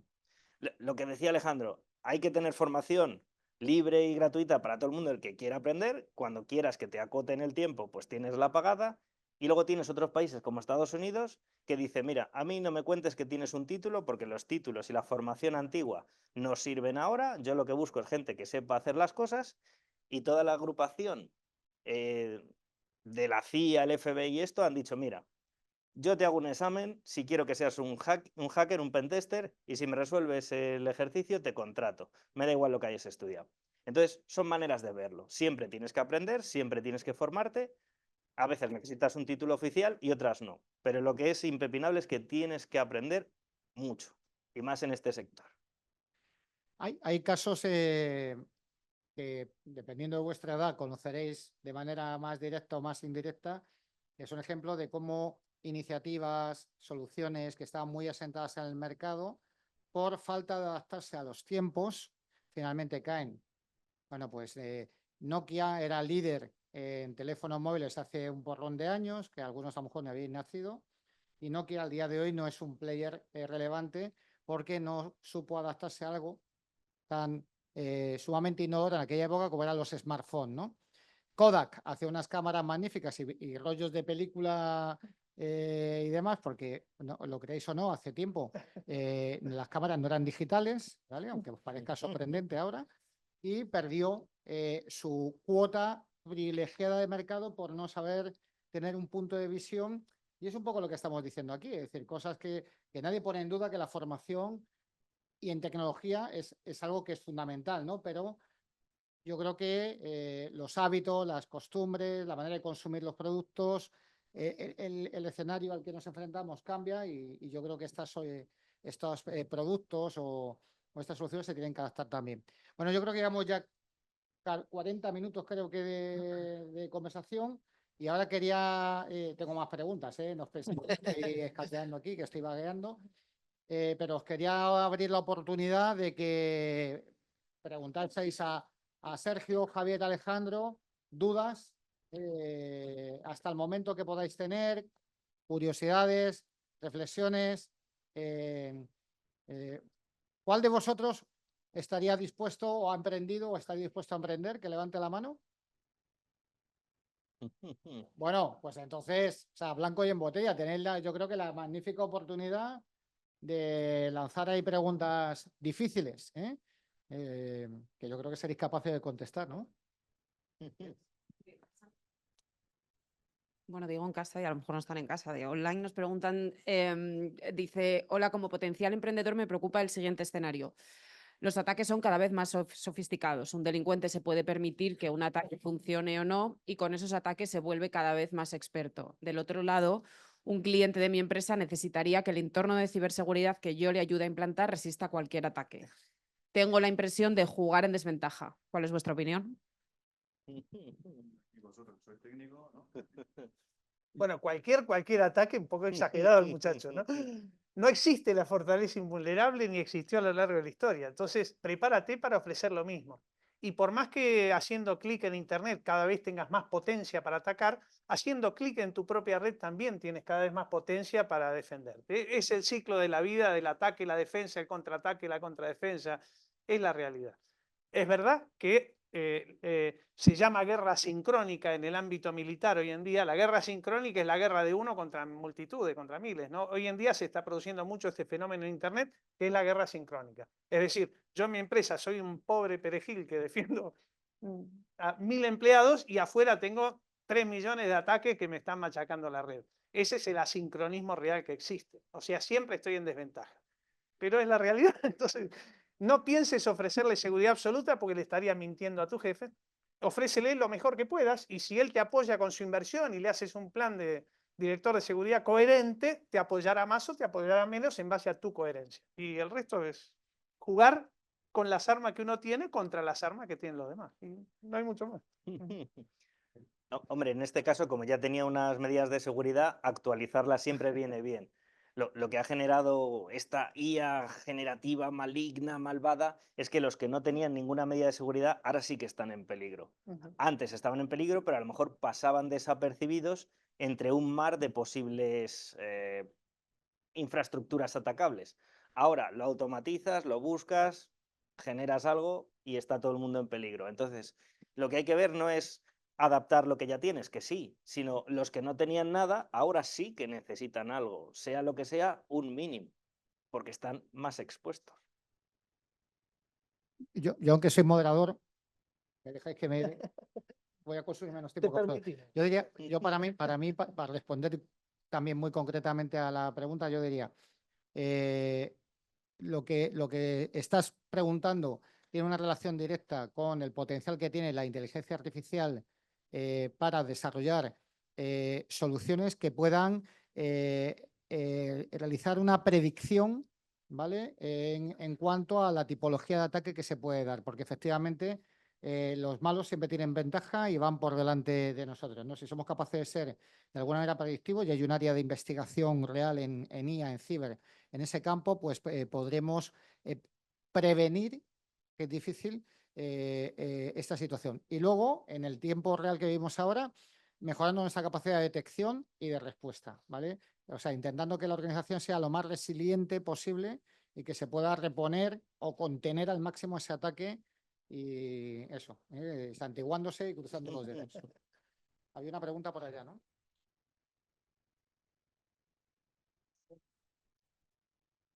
Lo que decía Alejandro, hay que tener formación libre y gratuita para todo el mundo el que quiera aprender. Cuando quieras que te acoten el tiempo, pues tienes la pagada. Y luego tienes otros países como Estados Unidos que dicen, mira, a mí no me cuentes que tienes un título porque los títulos y la formación antigua no sirven ahora. Yo lo que busco es gente que sepa hacer las cosas y toda la agrupación de la CIA, el FBI y esto han dicho, mira, yo te hago un examen si quiero que seas un hacker, un pentester, y si me resuelves el ejercicio, te contrato. Me da igual lo que hayas estudiado. Entonces, son maneras de verlo. Siempre tienes que aprender, siempre tienes que formarte. A veces necesitas un título oficial y otras no. Pero lo que es impepinable es que tienes que aprender mucho, y más en este sector. Hay casos que, dependiendo de vuestra edad, conoceréis de manera más directa o más indirecta, que son ejemplos de cómo iniciativas, soluciones que estaban muy asentadas en el mercado, por falta de adaptarse a los tiempos, finalmente caen. Bueno, pues Nokia era líder en teléfonos móviles hace un porrón de años, que algunos a lo mejor no habían nacido, y Nokia al día de hoy no es un player relevante porque no supo adaptarse a algo tan sumamente innovador en aquella época como eran los smartphones, ¿no? Kodak hace unas cámaras magníficas y rollos de película y demás, porque lo creéis o no, hace tiempo las cámaras no eran digitales, ¿vale? Aunque os parezca sorprendente ahora, y perdió su cuota privilegiada de mercado por no saber tener un punto de visión. Y es un poco lo que estamos diciendo aquí, es decir, cosas que nadie pone en duda, que la formación y en tecnología es algo que es fundamental, ¿no? Pero yo creo que los hábitos, las costumbres, la manera de consumir los productos, el escenario al que nos enfrentamos cambia y yo creo que estos productos o estas soluciones se tienen que adaptar también. Bueno, yo creo que llevamos ya 40 minutos creo que de conversación y ahora tengo más preguntas, no os penséis que estoy escaseando aquí, que estoy vagueando, pero os quería abrir la oportunidad de que preguntaseis a Sergio, Javier, Alejandro, dudas hasta el momento que podáis tener, curiosidades, reflexiones. ¿Cuál de vosotros estaría dispuesto o ha emprendido o estaría dispuesto a emprender? Que levante la mano. Bueno, pues entonces, o sea, blanco y en botella, tenéis yo creo que la magnífica oportunidad de lanzar ahí preguntas difíciles, que yo creo que seréis capaces de contestar, ¿no? Bueno, digo en casa y a lo mejor no están en casa. De online nos preguntan, dice, hola, como potencial emprendedor me preocupa el siguiente escenario. Los ataques son cada vez más sofisticados. Un delincuente se puede permitir que un ataque funcione o no y con esos ataques se vuelve cada vez más experto. Del otro lado, un cliente de mi empresa necesitaría que el entorno de ciberseguridad que yo le ayude a implantar resista cualquier ataque. Tengo la impresión de jugar en desventaja. ¿Cuál es vuestra opinión? Y vosotros sois técnico, ¿no? Bueno, cualquier ataque, un poco exagerado el muchacho, ¿no? No existe la fortaleza invulnerable ni existió a lo largo de la historia. Entonces, prepárate para ofrecer lo mismo. Y por más que haciendo clic en Internet cada vez tengas más potencia para atacar, haciendo clic en tu propia red también tienes cada vez más potencia para defenderte. Es el ciclo de la vida, del ataque, la defensa, el contraataque, la contradefensa. Es la realidad. Es verdad que se llama guerra sincrónica en el ámbito militar hoy en día. La guerra sincrónica es la guerra de uno contra multitudes, contra miles, ¿no? Hoy en día se está produciendo mucho este fenómeno en Internet, que es la guerra sincrónica. Es decir, yo en mi empresa soy un pobre perejil que defiendo a 1000 empleados y afuera tengo 3 millones de ataques que me están machacando la red. Ese es el asincronismo real que existe. O sea, siempre estoy en desventaja. Pero es la realidad. Entonces, no pienses ofrecerle seguridad absoluta porque le estarías mintiendo a tu jefe. Ofrécele lo mejor que puedas y si él te apoya con su inversión y le haces un plan de director de seguridad coherente, te apoyará más o te apoyará menos en base a tu coherencia. Y el resto es jugar con las armas que uno tiene contra las armas que tienen los demás. Y no hay mucho más. No, hombre, en este caso, como ya tenía unas medidas de seguridad, actualizarlas siempre viene bien. Lo que ha generado esta IA generativa, maligna, malvada, es que los que no tenían ninguna medida de seguridad ahora sí que están en peligro. Antes estaban en peligro, pero a lo mejor pasaban desapercibidos entre un mar de posibles infraestructuras atacables. Ahora lo automatizas, lo buscas, generas algo y está todo el mundo en peligro. Entonces, lo que hay que ver no es adaptar lo que ya tienes, que sí, sino los que no tenían nada, ahora sí que necesitan algo, sea lo que sea, un mínimo, porque están más expuestos. Yo aunque soy moderador, me dejáis que me voy a consumir menos tiempo. Yo diría, para responder también muy concretamente a la pregunta, yo diría, lo que estás preguntando tiene una relación directa con el potencial que tiene la inteligencia artificial para desarrollar soluciones que puedan realizar una predicción, ¿vale? En cuanto a la tipología de ataque que se puede dar, porque efectivamente los malos siempre tienen ventaja y van por delante de nosotros, ¿no? Si somos capaces de ser de alguna manera predictivos, y hay un área de investigación real en IA, en ciber, en ese campo, pues podremos prevenir, que es difícil, esta situación. Y luego, en el tiempo real que vivimos ahora, mejorando nuestra capacidad de detección y de respuesta, ¿vale? O sea, intentando que la organización sea lo más resiliente posible y que se pueda reponer o contener al máximo ese ataque y eso, santiguándose y cruzando los dedos. Había una pregunta por allá, ¿no?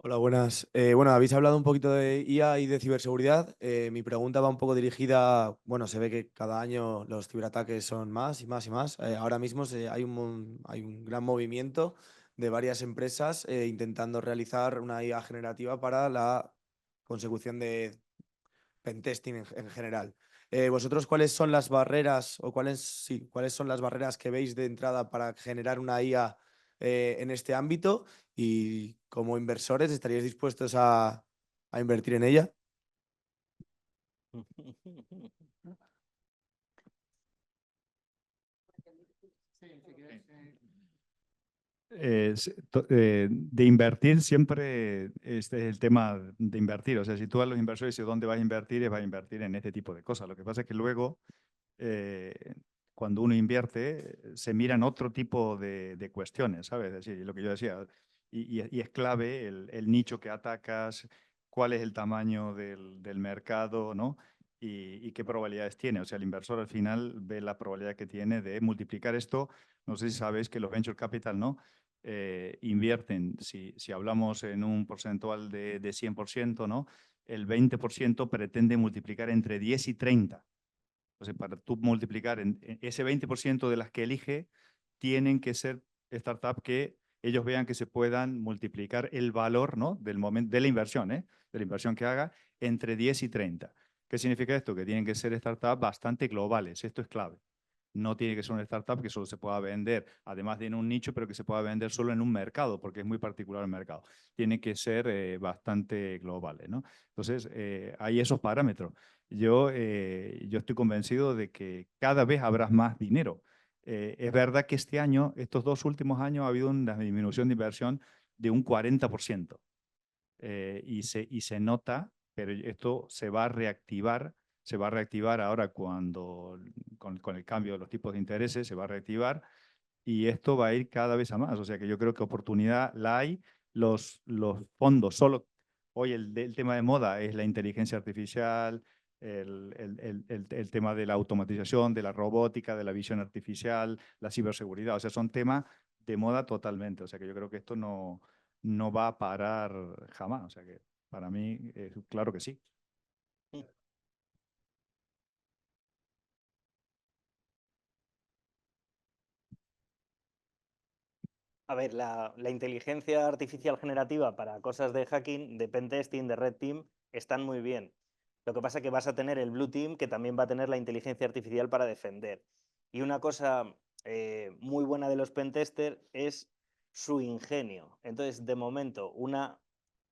Hola, buenas. Bueno, habéis hablado un poquito de IA y de ciberseguridad. Mi pregunta va un poco dirigida, bueno, se ve que cada año los ciberataques son más y más y más. Ahora mismo hay un gran movimiento de varias empresas intentando realizar una IA generativa para la consecución de pentesting en general. ¿Vosotros cuáles son las barreras o cuáles son las barreras que veis de entrada para generar una IA en este ámbito? Y como inversores, ¿estaríais dispuestos a invertir en ella? De invertir siempre, este es el tema de invertir. O sea, si tú a los inversores dices dónde vas a invertir, vas a invertir en este tipo de cosas. Lo que pasa es que luego, cuando uno invierte, se miran otro tipo de cuestiones, ¿sabes? Es decir, lo que yo decía, y es clave el nicho que atacas, cuál es el tamaño del mercado, ¿no? Y qué probabilidades tiene. O sea, el inversor al final ve la probabilidad que tiene de multiplicar esto. No sé si sabéis que los venture capital, ¿no? Invierten, si hablamos en un porcentual de 100%, ¿no? El 20% pretende multiplicar entre 10 y 30. Entonces, para tú multiplicar en ese 20% de las que elige, tienen que ser startups que ellos vean que se puedan multiplicar el valor, ¿no? del momento, de la inversión, de la inversión que haga, entre 10 y 30. ¿Qué significa esto? Que tienen que ser startups bastante globales. Esto es clave. No tiene que ser una startup que solo se pueda vender, además de en un nicho, pero que se pueda vender solo en un mercado, porque es muy particular el mercado. Tiene que ser bastante globales, ¿no? Entonces, hay esos parámetros. Yo estoy convencido de que cada vez habrá más dinero. Es verdad que este año, estos 2 últimos años, ha habido una disminución de inversión de un 40%. Y se nota, pero esto se va a reactivar ahora con el cambio de los tipos de intereses, se va a reactivar y esto va a ir cada vez a más. O sea que yo creo que oportunidad la hay. Los fondos, hoy el tema de moda es la inteligencia artificial, el tema de la automatización, de la robótica, de la visión artificial, la ciberseguridad. O sea, son temas de moda totalmente. O sea que yo creo que esto no va a parar jamás. O sea que para mí, claro que sí. A ver, la inteligencia artificial generativa para cosas de hacking, de pentesting, de red team, están muy bien. Lo que pasa es que vas a tener el blue team que también va a tener la inteligencia artificial para defender. Y una cosa muy buena de los pentesters es su ingenio. Entonces, de momento, una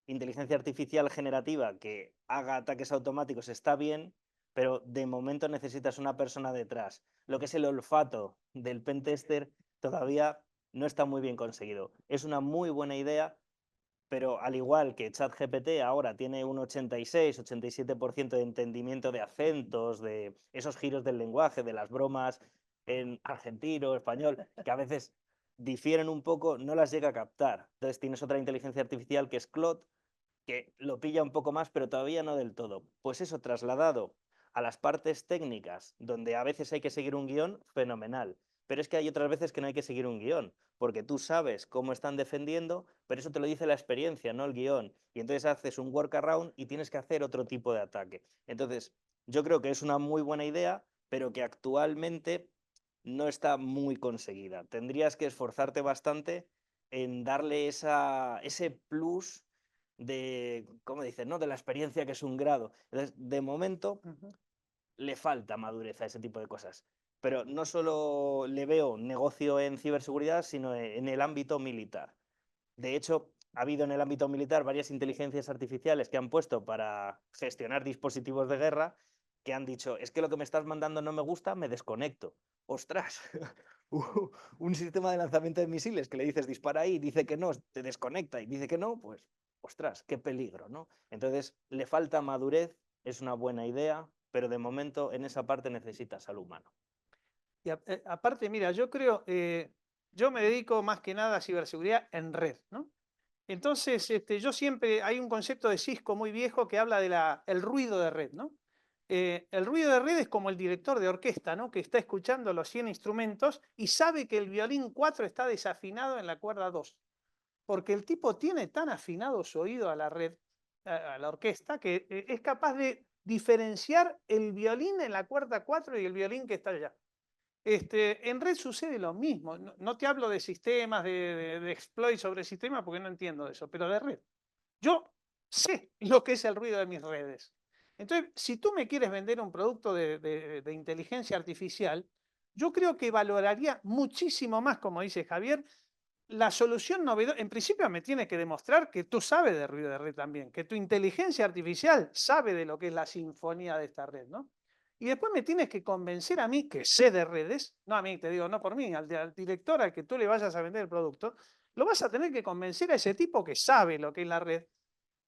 inteligencia artificial generativa que haga ataques automáticos está bien, pero de momento necesitas una persona detrás. Lo que es el olfato del pentester todavía no está muy bien conseguido. Es una muy buena idea, pero al igual que ChatGPT ahora tiene un 86-87% de entendimiento de acentos, de esos giros del lenguaje, de las bromas en argentino, español, que a veces difieren un poco, no las llega a captar. Entonces tienes otra inteligencia artificial que es Claude, que lo pilla un poco más, pero todavía no del todo. Pues eso trasladado a las partes técnicas, donde a veces hay que seguir un guión, fenomenal. Pero es que hay otras veces que no hay que seguir un guión, porque tú sabes cómo están defendiendo, pero eso te lo dice la experiencia, no el guión. Y entonces haces un workaround y tienes que hacer otro tipo de ataque. Entonces, yo creo que es una muy buena idea, pero que actualmente no está muy conseguida. Tendrías que esforzarte bastante en darle ese plus de, ¿cómo dicen? ¿No? De la experiencia que es un grado. Entonces, de momento, le falta madurez a ese tipo de cosas. Pero no solo le veo negocio en ciberseguridad, sino en el ámbito militar. De hecho, ha habido en el ámbito militar varias inteligencias artificiales que han puesto para gestionar dispositivos de guerra que han dicho, es que lo que me estás mandando no me gusta, me desconecto. ¡Ostras! Un sistema de lanzamiento de misiles que le dices dispara ahí, dice que no, te desconecta y dice que no, pues, ostras, qué peligro, ¿no? Entonces, le falta madurez, es una buena idea, pero de momento en esa parte necesitas al humano. Y aparte, mira, yo creo, yo me dedico más que nada a ciberseguridad en red, ¿no? Entonces, yo siempre, hay un concepto de Cisco muy viejo que habla de el ruido de red, ¿no? el ruido de red es como el director de orquesta, ¿no? Que está escuchando los 100 instrumentos y sabe que el violín 4 está desafinado en la cuerda 2. Porque el tipo tiene tan afinado su oído a la red, a la orquesta, que es capaz de diferenciar el violín en la cuerda 4 y el violín que está allá. En red sucede lo mismo. No te hablo de sistemas, de exploit sobre sistemas, porque no entiendo de eso, pero de red. Yo sé lo que es el ruido de mis redes. Entonces, si tú me quieres vender un producto de inteligencia artificial, yo creo que valoraría muchísimo más, como dice Javier, la solución novedosa. En principio me tienes que demostrar que tú sabes de ruido de red también, que tu inteligencia artificial sabe de lo que es la sinfonía de esta red, ¿no? Y después me tienes que convencer a mí, que sé de redes, no a mí, te digo, no por mí, al director al que tú le vayas a vender el producto, lo vas a tener que convencer a ese tipo que sabe lo que es la red,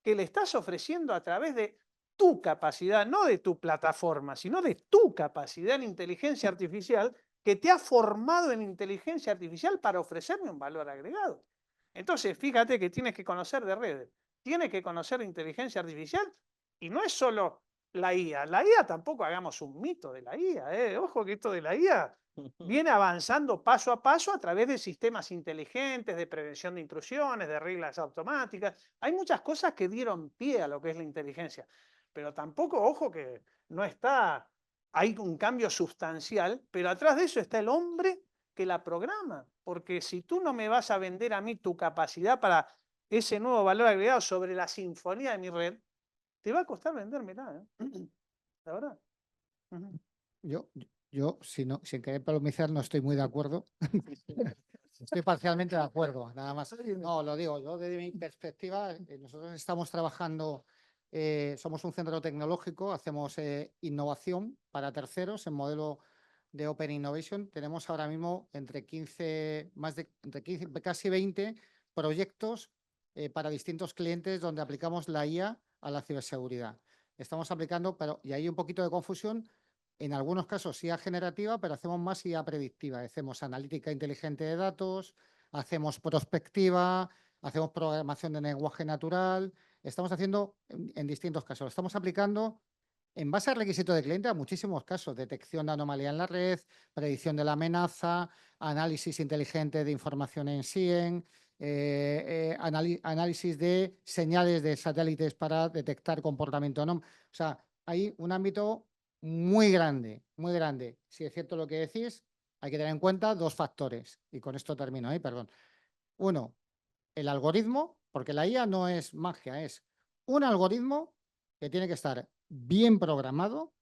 que le estás ofreciendo a través de tu capacidad, no de tu plataforma, sino de tu capacidad en inteligencia artificial, que te ha formado en inteligencia artificial para ofrecerme un valor agregado. Entonces, fíjate que tienes que conocer de redes, tienes que conocer de inteligencia artificial, y no es solo la IA. La IA tampoco hagamos un mito de la IA. Ojo que esto de la IA viene avanzando paso a paso a través de sistemas inteligentes, de prevención de intrusiones, de reglas automáticas. Hay muchas cosas que dieron pie a lo que es la inteligencia, pero tampoco, ojo, que no está, hay un cambio sustancial, pero atrás de eso está el hombre que la programa, porque si tú no me vas a vender a mí tu capacidad para ese nuevo valor agregado sobre la sinfonía de mi red, te va a costar vendérmela, la verdad. Yo, sin querer polemizar, no estoy muy de acuerdo. Estoy parcialmente de acuerdo, nada más. No, lo digo, yo desde mi perspectiva, nosotros estamos trabajando, somos un centro tecnológico, hacemos innovación para terceros en modelo de Open Innovation. Tenemos ahora mismo entre 15, casi 20 proyectos para distintos clientes donde aplicamos la IA a la ciberseguridad. Estamos aplicando, y hay un poquito de confusión. En algunos casos IA generativa, pero hacemos más IA predictiva. Hacemos analítica inteligente de datos, hacemos prospectiva, hacemos programación de lenguaje natural. Estamos haciendo en distintos casos. Lo estamos aplicando en base al requisito de cliente a muchísimos casos. Detección de anomalía en la red, predicción de la amenaza, análisis inteligente de información en SIEM, análisis de señales de satélites para detectar comportamiento no. O sea, hay un ámbito muy grande, muy grande. Si es cierto lo que decís, hay que tener en cuenta dos factores. Y con esto termino, perdón. Uno, el algoritmo, porque la IA no es magia, es un algoritmo que tiene que estar bien programado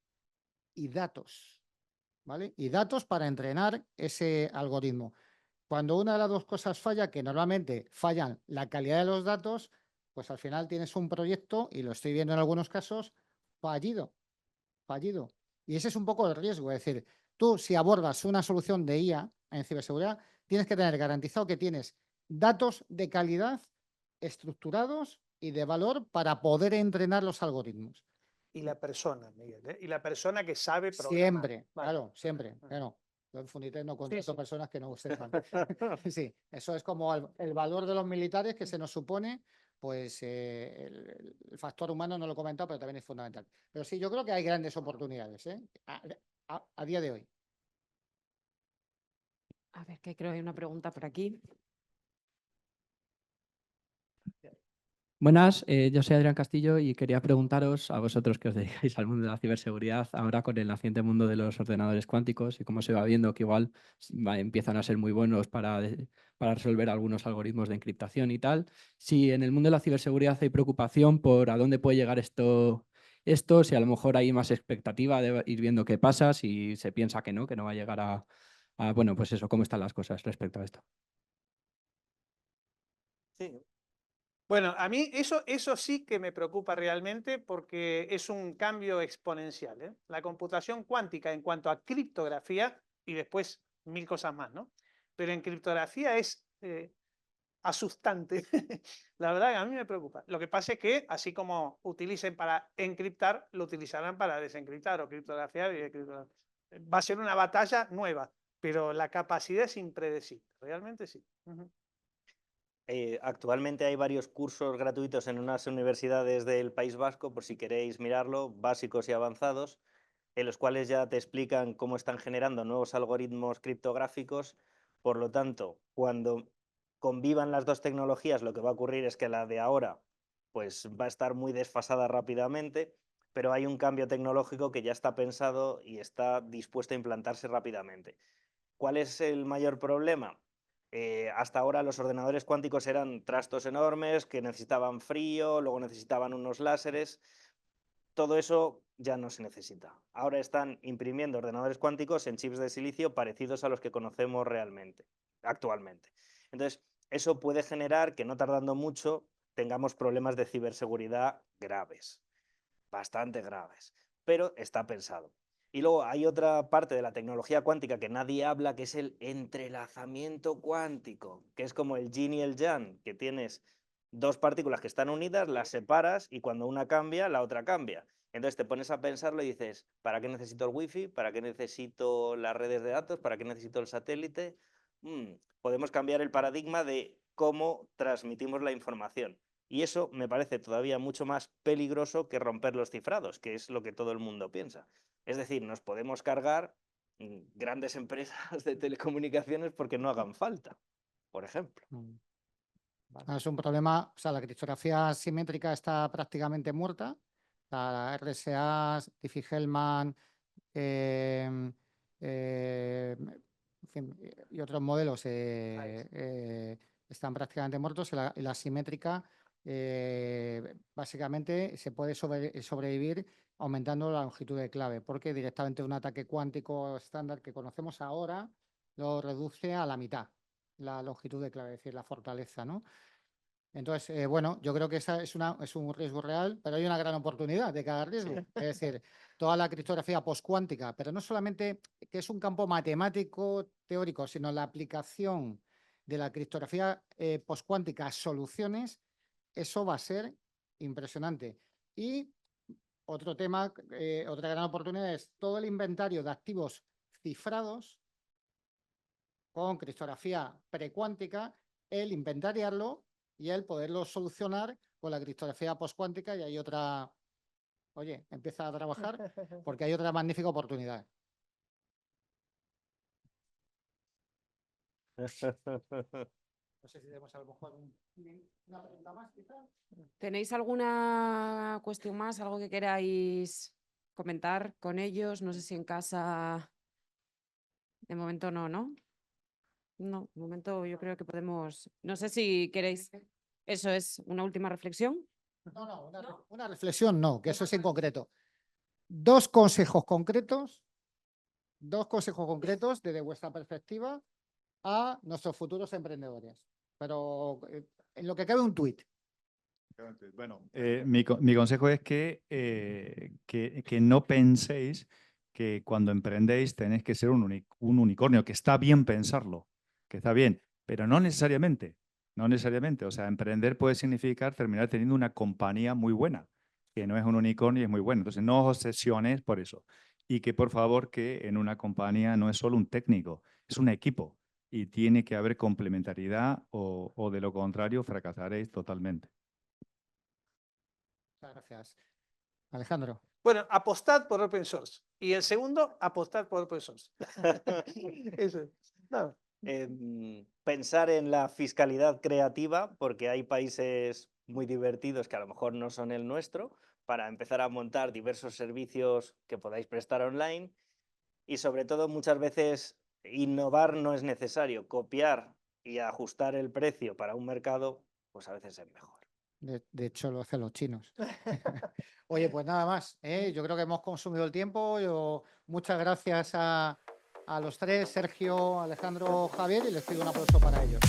y datos, ¿vale? Y datos para entrenar ese algoritmo. Cuando una de las dos cosas falla, que normalmente fallan la calidad de los datos, pues al final tienes un proyecto, y lo estoy viendo en algunos casos, fallido. Y ese es un poco el riesgo. Es decir, tú si abordas una solución de IA en ciberseguridad, tienes que tener garantizado que tienes datos de calidad estructurados y de valor para poder entrenar los algoritmos. Y la persona, Miguel, y la persona que sabe programar. Siempre, Vale. claro, siempre. Claro. Yo en Funitec no contrato sí. personas que no sepan. Sí, eso es como el valor de los militares que se nos supone. Pues el factor humano no lo he comentado, pero también es fundamental. Pero sí, yo creo que hay grandes oportunidades a día de hoy. A ver, que creo que hay una pregunta por aquí. Buenas, yo soy Adrián Castillo y quería preguntaros a vosotros que os dedicáis al mundo de la ciberseguridad, ahora con el naciente mundo de los ordenadores cuánticos y cómo se va viendo que igual empiezan a ser muy buenos para resolver algunos algoritmos de encriptación y tal. Si en el mundo de la ciberseguridad hay preocupación por a dónde puede llegar esto, si a lo mejor hay más expectativa de ir viendo qué pasa, si se piensa que no va a llegar bueno, pues eso, cómo están las cosas respecto a esto. Sí. Bueno, a mí eso sí que me preocupa realmente, porque es un cambio exponencial, ¿eh? La computación cuántica en cuanto a criptografía, y después 1000 cosas más, ¿no? Pero en criptografía es asustante. La verdad que a mí me preocupa. Lo que pasa es que, así como utilicen para encriptar, lo utilizarán para desencriptar o criptografiar y decriptar. Va a ser una batalla nueva, pero la capacidad es impredecible. Realmente sí. Actualmente hay varios cursos gratuitos en unas universidades del País Vasco, por si queréis mirarlo, básicos y avanzados, en los cuales ya te explican cómo están generando nuevos algoritmos criptográficos. Por lo tanto, cuando convivan las dos tecnologías, lo que va a ocurrir es que la de ahora pues, va a estar muy desfasada rápidamente, pero hay un cambio tecnológico que ya está pensado y está dispuesto a implantarse rápidamente. ¿Cuál es el mayor problema? Hasta ahora los ordenadores cuánticos eran trastos enormes que necesitaban frío, luego necesitaban unos láseres. Todo eso ya no se necesita. Ahora están imprimiendo ordenadores cuánticos en chips de silicio parecidos a los que conocemos realmente, actualmente. Entonces, eso puede generar que no tardando mucho tengamos problemas de ciberseguridad graves, bastante graves, pero está pensado. Y luego hay otra parte de la tecnología cuántica que nadie habla, que es el entrelazamiento cuántico, que es como el yin y el yang, que tienes dos partículas que están unidas, las separas y cuando una cambia, la otra cambia. Entonces te pones a pensarlo y dices, ¿para qué necesito el wifi? ¿Para qué necesito las redes de datos? ¿Para qué necesito el satélite? Podemos cambiar el paradigma de cómo transmitimos la información. Y eso me parece todavía mucho más peligroso que romper los cifrados, que es lo que todo el mundo piensa. Es decir, nos podemos cargar grandes empresas de telecomunicaciones porque no hagan falta, por ejemplo. Es un problema, o sea, la criptografía simétrica está prácticamente muerta. La RSA, Diffie-Hellman en fin, y otros modelos están prácticamente muertos. Y la simétrica básicamente se puede sobrevivir aumentando la longitud de clave, porque directamente un ataque cuántico estándar que conocemos ahora lo reduce a la mitad, la longitud de clave, es decir, la fortaleza, ¿no? Entonces, bueno, yo creo que esa es un riesgo real, pero hay una gran oportunidad de cada riesgo. Sí. Es decir, toda la criptografía postcuántica, pero no solamente que es un campo matemático teórico, sino la aplicación de la criptografía postcuántica a soluciones, eso va a ser impresionante. Y otro tema, otra gran oportunidad es todo el inventario de activos cifrados con criptografía precuántica, el inventariarlo y el poderlo solucionar con la criptografía postcuántica, y hay otra, oye, empieza a trabajar porque hay otra magnífica oportunidad. No sé si tenemos a lo mejor una pregunta más, quizás. ¿Tenéis alguna cuestión más, algo que queráis comentar con ellos? No sé si en casa. De momento no, ¿no? No, de momento yo creo que podemos. No sé si queréis. Eso es una última reflexión. No, una reflexión no, que eso es en concreto. Dos consejos concretos desde vuestra perspectiva a nuestros futuros emprendedores. Pero en lo que cabe un tuit. Bueno, mi consejo es que no penséis que cuando emprendéis tenéis que ser un unicornio, que está bien pensarlo, que está bien, pero no necesariamente. No necesariamente. O sea, emprender puede significar terminar teniendo una compañía muy buena, que no es un unicornio y es muy bueno. Entonces, no os obsesionéis por eso. Y que, por favor, que en una compañía no es solo un técnico, es un equipo. Y tiene que haber complementariedad o de lo contrario fracasaréis totalmente. Muchas gracias. Alejandro. Bueno, apostad por open source. Y el segundo, apostad por open source. Eso. No. Pensar en la fiscalidad creativa, porque hay países muy divertidos que a lo mejor no son el nuestro, para empezar a montar diversos servicios que podáis prestar online. Y sobre todo, muchas veces innovar no es necesario. Copiar y ajustar el precio para un mercado, pues a veces es mejor. De hecho, lo hacen los chinos. Oye, pues nada más. Yo creo que hemos consumido el tiempo. Muchas gracias a los tres, Sergio, Alejandro, Javier, y les pido un aplauso para ellos.